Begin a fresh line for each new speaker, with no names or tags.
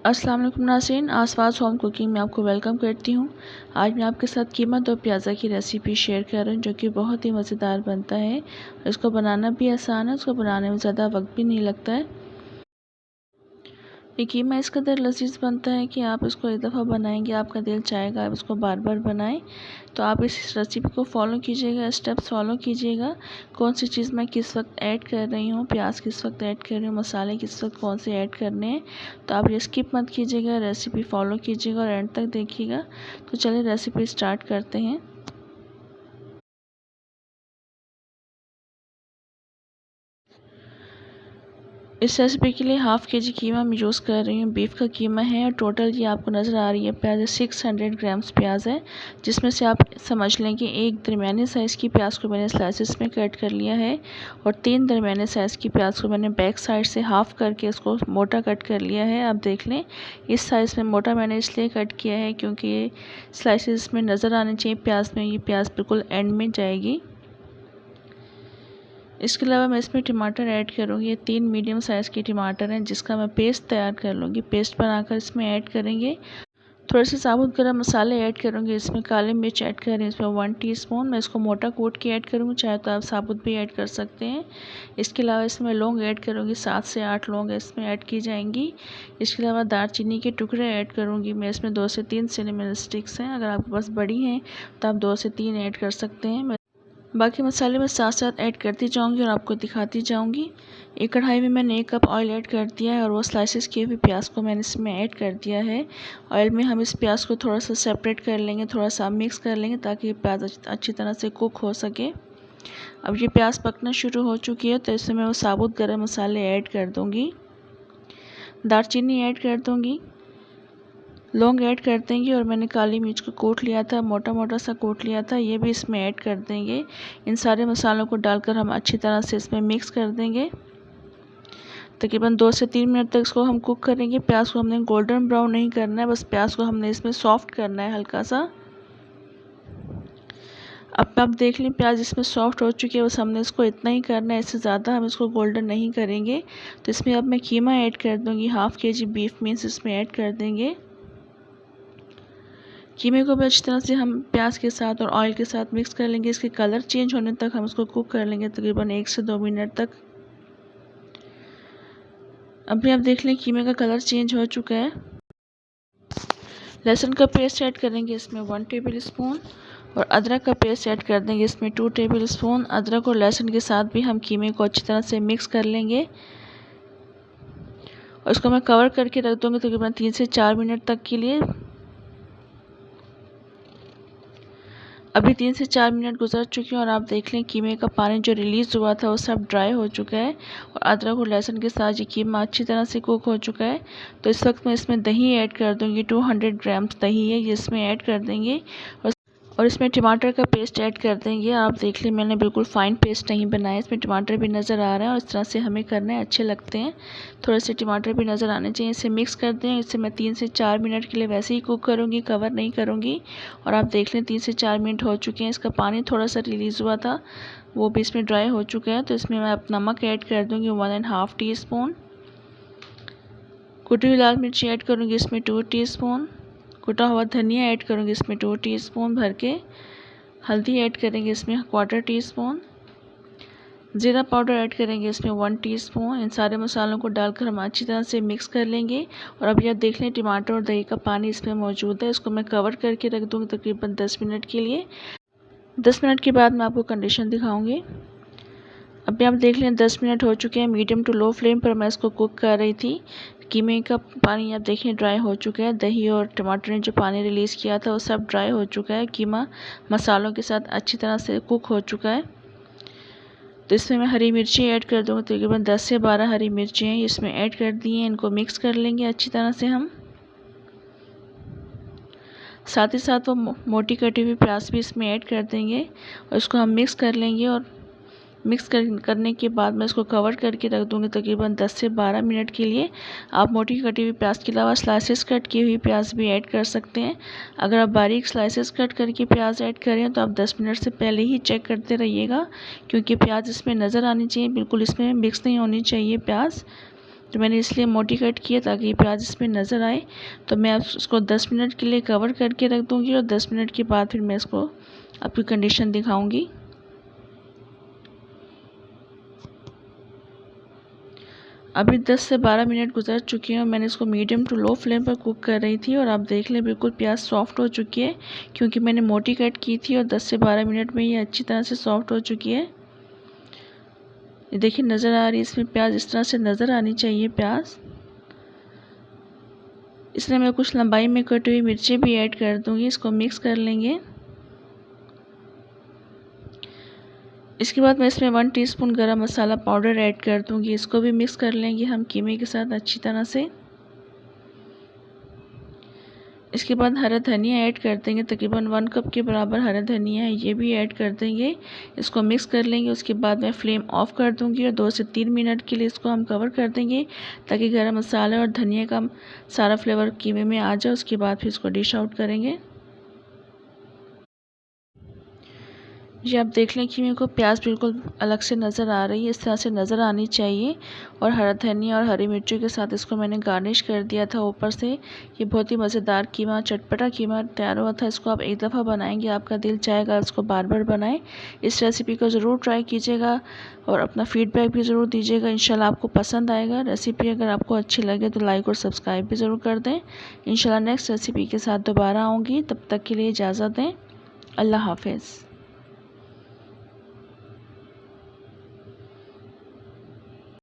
अस्सलाम वालेकुम नाज़रीन, आसपास होम कुकिंग में आपको वेलकम करती हूँ। आज मैं आपके साथ कीमा दो प्याज़ा की रेसिपी शेयर कर रही हूँ जो कि बहुत ही मज़ेदार बनता है। इसको बनाना भी आसान है, उसको बनाने में ज़्यादा वक्त भी नहीं लगता है। ये कीमा इस कदर लज़ीज़ बनता है कि आप इसको एक दफ़ा बनाएंगे आपका दिल चाहेगा आप इसको बार बार बनाएं। तो आप इस रेसिपी को फॉलो कीजिएगा, स्टेप्स फॉलो कीजिएगा। कौन सी चीज़ मैं किस वक्त ऐड कर रही हूँ, प्याज किस वक्त ऐड कर रही हूँ, मसाले किस वक्त कौन से ऐड करने हैं। तो आप ये स्किप मत कीजिएगा, रेसिपी फॉलो कीजिएगा और एंड तक देखिएगा। तो चलिए रेसिपी स्टार्ट करते हैं। इस रेसिपी के लिए हाफ़ के जी कीमा मैं यूज़ कर रही हूँ। बीफ का कीमा है और टोटल ये आपको नज़र आ रही है प्याज 600 ग्राम्स प्याज है, जिसमें से आप समझ लें कि एक दरमियाने साइज़ की प्याज को मैंने स्लाइसेस में कट कर लिया है और 3 दरमियाने साइज़ की प्याज को मैंने बैक साइड से हाफ़ करके इसको मोटा कट कर लिया है। आप देख लें इस साइज़ में मोटा मैंने इसलिए कट किया है क्योंकि ये स्लाइसेस में नज़र आने चाहिए प्याज में। ये प्याज बिल्कुल एंड में जाएगी। इसके अलावा मैं इसमें टमाटर ऐड करूँगी। ये 3 मीडियम साइज़ के टमाटर हैं जिसका मैं पेस्ट तैयार कर लूँगी। पेस्ट बनाकर इसमें ऐड करेंगे। थोड़े से साबुत गरम मसाले ऐड करूँगी। इसमें काली मिर्च ऐड कर रही हूँ, इसमें 1 टीस्पून। मैं इसको मोटा कूट के ऐड करूँगी, चाहे तो आप साबुत भी ऐड कर सकते हैं। इसके अलावा इसमें लौंग ऐड करूँगी, 7 से 8 लौंग इसमें ऐड की जाएंगी। इसके अलावा दालचीनी के टुकड़े ऐड करूँगी मैं इसमें। 2 से 3 सिनेमन स्टिक्स हैं, अगर आपके पास बड़ी हैं तो आप 2 से 3 ऐड कर सकते हैं। बाकी मसाले मैं साथ साथ ऐड करती जाऊंगी और आपको दिखाती जाऊंगी। एक कढ़ाई में मैंने 1 कप ऑयल ऐड कर दिया है और वो स्लाइसेस किए हुए प्याज को मैंने इसमें ऐड कर दिया है। ऑयल में हम इस प्याज को थोड़ा सा सेपरेट कर लेंगे, थोड़ा सा मिक्स कर लेंगे ताकि प्याज अच्छी तरह से कुक हो सके। अब ये प्याज पकना शुरू हो चुकी है तो इसमें मैं वो साबुत गरम मसाले ऐड कर दूँगी, दालचीनी ऐड कर दूँगी, लौंग ऐड कर देंगे और मैंने काली मिर्च को कूट लिया था, मोटा मोटा सा कूट लिया था, ये भी इसमें ऐड कर देंगे। इन सारे मसालों को डालकर हम अच्छी तरह से इसमें मिक्स कर देंगे। तकरीबन 2 से 3 मिनट तक इसको हम कुक करेंगे। प्याज को हमने गोल्डन ब्राउन नहीं करना है, बस प्याज को हमने इसमें सॉफ्ट करना है हल्का सा। अब आप देख लें प्याज इसमें सॉफ्ट हो चुकी है, बस हमने इसको इतना ही करना है, इससे ज़्यादा हम इसको गोल्डन नहीं करेंगे। तो इसमें अब मैं कीमा ऐड कर दूँगी, हाफ़ के जी बीफ मीन्स इसमें ऐड कर देंगे। कीमे को भी अच्छी तरह से हम प्याज के साथ और ऑयल के साथ मिक्स कर लेंगे। इसके कलर चेंज होने तक हम इसको कुक कर लेंगे, तकरीबन 1 से 2 मिनट तक। अभी आप देख लें कीमे का कलर चेंज हो चुका है। लहसुन का पेस्ट ऐड करेंगे इसमें 1 टेबल स्पून और अदरक का पेस्ट ऐड कर देंगे इसमें 2 टेबल स्पून। अदरक और लहसुन के साथ भी हम कीमे को अच्छी तरह से मिक्स कर लेंगे और इसको मैं कवर करके रख दूँगी तकरीबन 3 से 4 मिनट तक के लिए। अभी 3 से 4 मिनट गुजर चुके हैं और आप देख लें कीमे का पानी जो रिलीज़ हुआ था वो सब ड्राई हो चुका है और अदरक और लहसुन के साथ ये कीमा अच्छी तरह से कुक हो चुका है। तो इस वक्त मैं इसमें दही ऐड कर दूंगी। 200 ग्राम्स दही है, ये इसमें ऐड कर देंगे और इसमें टमाटर का पेस्ट ऐड कर देंगे। आप देख लें मैंने बिल्कुल फ़ाइन पेस्ट नहीं बनाया, इसमें टमाटर भी नज़र आ रहा है और इस तरह से हमें करना है, अच्छे लगते हैं। थोड़े से टमाटर भी नज़र आने चाहिए। इसे मिक्स कर दें। इसे मैं 3 से 4 मिनट के लिए वैसे ही कुक करूँगी, कवर नहीं करूँगी। और आप देख लें 3 से 4 मिनट हो चुके हैं। इसका पानी थोड़ा सा रिलीज़ हुआ था, वो भी इसमें ड्राई हो चुका है। तो इसमें मैं अब नमक ऐड कर दूँगी 1½ टीस्पून। कुटी हुई लाल मिर्ची ऐड करूँगी इसमें 2 टीस्पून। कुटा हुआ धनिया ऐड करूँगी इसमें 2 टीस्पून भर के। हल्दी ऐड करेंगे इसमें 1/4 टीस्पून। ज़ीरा पाउडर ऐड करेंगे इसमें 1 टीस्पून। इन सारे मसालों को डालकर हम अच्छी तरह से मिक्स कर लेंगे। और अब यह देख लें टमाटर और दही का पानी इसमें मौजूद है। इसको मैं कवर करके रख दूँगी तकरीबन 10 मिनट के लिए। 10 मिनट के बाद मैं आपको कंडीशन दिखाऊँगी। अभी आप देख लें 10 मिनट हो चुके हैं। मीडियम टू लो फ्लेम पर मैं इसको कुक कर रही थी। कीमे का पानी आप देखें ड्राई हो चुका है। दही और टमाटर ने जो पानी रिलीज़ किया था वो सब ड्राई हो चुका है। कीमा मसालों के साथ अच्छी तरह से कुक हो चुका है। तो इसमें मैं हरी मिर्ची ऐड कर दूँगी, तकरीबन 10 से 12 हरी मिर्ची हैं इसमें ऐड कर दी हैं। इनको मिक्स कर लेंगे अच्छी तरह से हम। साथ ही साथ वो मोटी कटी हुई प्याज भी इसमें ऐड कर देंगे और इसको हम मिक्स कर लेंगे। और मिक्स करने के बाद मैं इसको कवर करके रख दूँगी तकरीबन 10 से 12 मिनट के लिए। आप मोटी कटी हुई प्याज के अलावा स्लाइसेस कट की हुई प्याज भी ऐड कर सकते हैं। अगर आप बारीक स्लाइसेस कट करके प्याज ऐड करें तो आप 10 मिनट से पहले ही चेक करते रहिएगा, क्योंकि प्याज इसमें नज़र आनी चाहिए, बिल्कुल इसमें मिक्स नहीं होनी चाहिए प्याज। तो मैंने इसलिए मोटी कट किया ताकि प्याज इसमें नज़र आए। तो मैं अब इसको 10 मिनट के लिए कवर करके रख दूँगी और 10 मिनट के बाद फिर मैं इसको आपकी कंडीशन दिखाऊँगी। अभी 10 से 12 मिनट गुजर चुके हैं और मैंने इसको मीडियम टू लो फ्लेम पर कुक कर रही थी और आप देख लें बिल्कुल प्याज सॉफ्ट हो चुकी है, क्योंकि मैंने मोटी कट की थी और 10 से 12 मिनट में ये अच्छी तरह से सॉफ्ट हो चुकी है। ये देखिए नज़र आ रही है, इसमें प्याज इस तरह से नज़र आनी चाहिए प्याज। इसमें मैं कुछ लंबाई में कटी हुई मिर्चें भी ऐड कर दूँगी, इसको मिक्स कर लेंगे। इसके बाद मैं इसमें 1 टीस्पून गरम मसाला पाउडर ऐड कर दूँगी, इसको भी मिक्स कर लेंगे हम कीमे के साथ अच्छी तरह से। इसके बाद हरा धनिया ऐड कर देंगे, तकरीबन 1 कप के बराबर हरा धनिया है, ये भी ऐड कर देंगे। इसको मिक्स कर लेंगे। उसके बाद मैं फ्लेम ऑफ कर दूँगी और 2 से 3 मिनट के लिए इसको हम कवर कर देंगे ताकि गरम मसाला और धनिया का सारा फ्लेवर कीमे में आ जाए। उसके बाद फिर इसको डिश आउट करेंगे। ये आप देख लें कि मेरे को प्याज बिल्कुल अलग से नज़र आ रही है, इस तरह से नज़र आनी चाहिए। और हरा धनिया और हरी मिर्चों के साथ इसको मैंने गार्निश कर दिया था ऊपर से। ये बहुत ही मज़ेदार कीमा, चटपटा कीमा तैयार हुआ था। इसको आप एक दफ़ा बनाएंगे आपका दिल चाहेगा इसको बार बार बनाएं। इस रेसिपी को ज़रूर ट्राई कीजिएगा और अपना फीडबैक भी ज़रूर दीजिएगा। इंशाल्लाह आपको पसंद आएगा। रेसिपी अगर आपको अच्छी लगे तो लाइक और सब्सक्राइब भी ज़रूर कर दें। इंशाल्लाह नेक्स्ट रेसिपी के साथ दोबारा आऊँगी, तब तक के लिए इजाज़त दें। अल्लाह हाफ़िज़।